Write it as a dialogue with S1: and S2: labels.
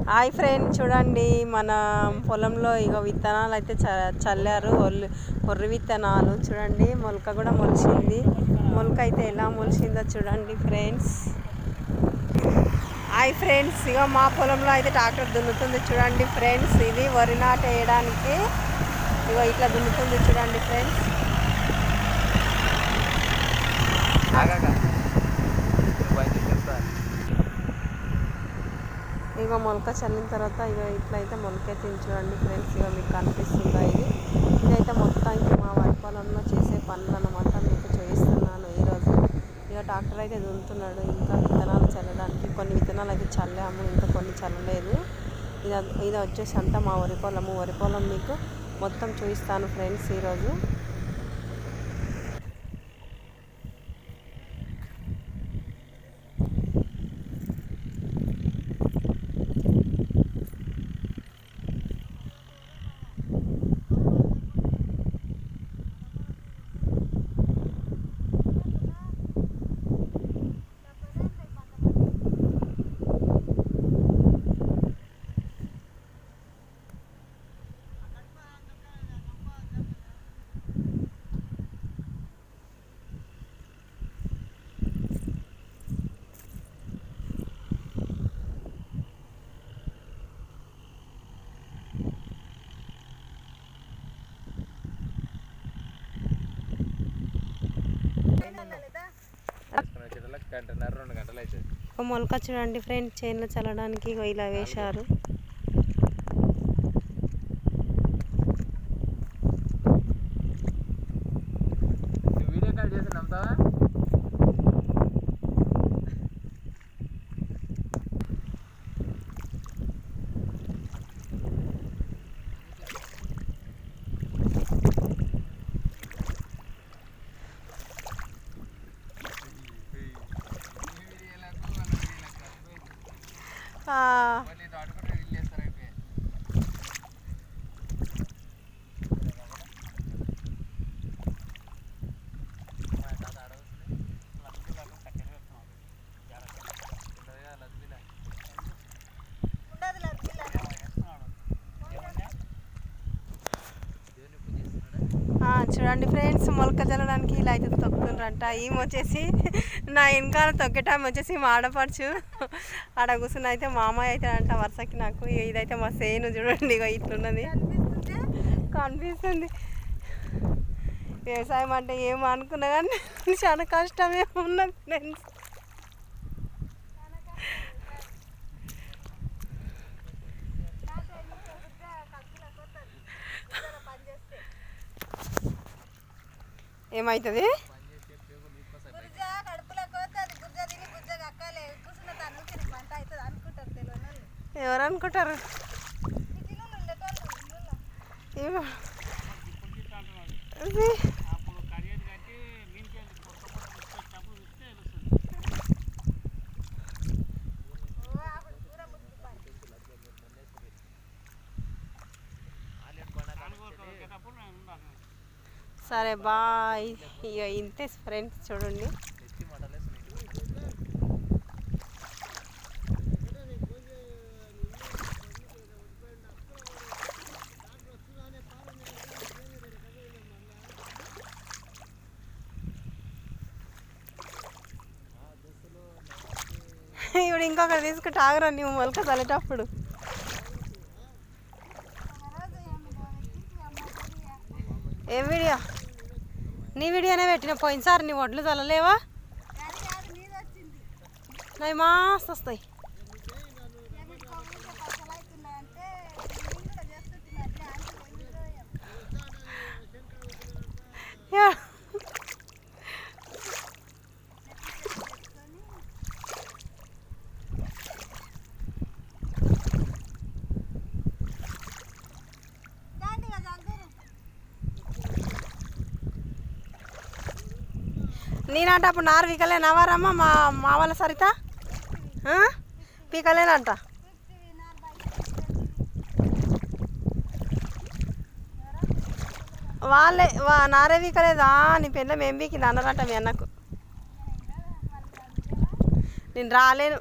S1: Hi friend, చూడండి మన పొలంలో ఇక విత్తనాలు అయితే చల్లారు. ఒర్రి విత్తనాలు చూడండి, మొలక కూడా మొలిచింది. మొలక అయితే ఎలా మొలిచిందో చూడండి ఫ్రెండ్స్. హాయ్ ఫ్రెండ్స్, ఇక మా పొలంలో అయితే ట్రాక్టర్ దున్నుతుంది చూడండి ఫ్రెండ్స్. ఇది వరి నాటు వేయడానికి ఇక ఇట్లా దున్నుతుంది చూడండి ఫ్రెండ్స్. ఇక మొలక చల్లిన తర్వాత ఇక ఇట్లయితే మొలకెత్తింది చూడండి ఫ్రెండ్స్. ఇక మీకు కనిపిస్తుందా? ఇదైతే మొత్తానికి మా వరి పొలంలో చేసే పనులు అన్నమాట. మీకు చూపిస్తున్నాను ఈరోజు. ఇక ట్రాక్టర్ అయితే దున్నుతున్నాడు. ఇంకా విత్తనాలు చల్లడానికి కొన్ని విత్తనాలు అయితే చల్లాము, ఇంకా కొన్ని చల్లలేదు. ఇది వచ్చేసి అంతా మా వరి పొలం మీకు మొత్తం చూపిస్తాను ఫ్రెండ్స్ ఈరోజు. మొలక చూడండి ఫ్రెండ్స్, చేనులో చల్లడానికి ఇలా వేశారు. చూడండి ఫ్రెండ్స్, మొలక చల్లడానికి ఇలా అయితే తొక్కుతుండ్రంట. ఈమె వచ్చేసి నా వెనకాల తొక్కేటామె వచ్చేసి మా ఆడపడుచు. ఆడ కూర్చుని అయితే మా అమ్మాయి అయితే అంట వరుసకి నాకు. ఇదైతే మా సేను చూడండి, ఇక ఇట్లున్నది కనిపిస్తుంది. వ్యవసాయం అంటే ఏమో అనుకున్నా కానీ చాలా కష్టమే ఉన్నది ఫ్రెండ్స్. ఏమవుతుంది? ఎవరు అనుకుంటారు? సరే బాయ్. ఇక ఇంతే ఫ్రెండ్స్, చూడండి ఇప్పుడు ఇంకొకటి తీసుకుంటే ఆగరా నువ్వు మొలక చల్లేటప్పుడు. ఏం వీడియో? నీ వీడియోనే పెట్టిన. పోయినసారి నీ వడ్లు చల్లలేవా? నాయి మస్తు వస్తాయి. నేనంట అప్పుడు నారు పీకలేనవారమ్మ మా వాళ్ళ సరిత పీకలేనంట. వాళ్ళే నారే పీకలేదా? నీ పెళ్ళం ఏం పీకింది అన్నారంట మీ అన్నకు. నేను రాలేను.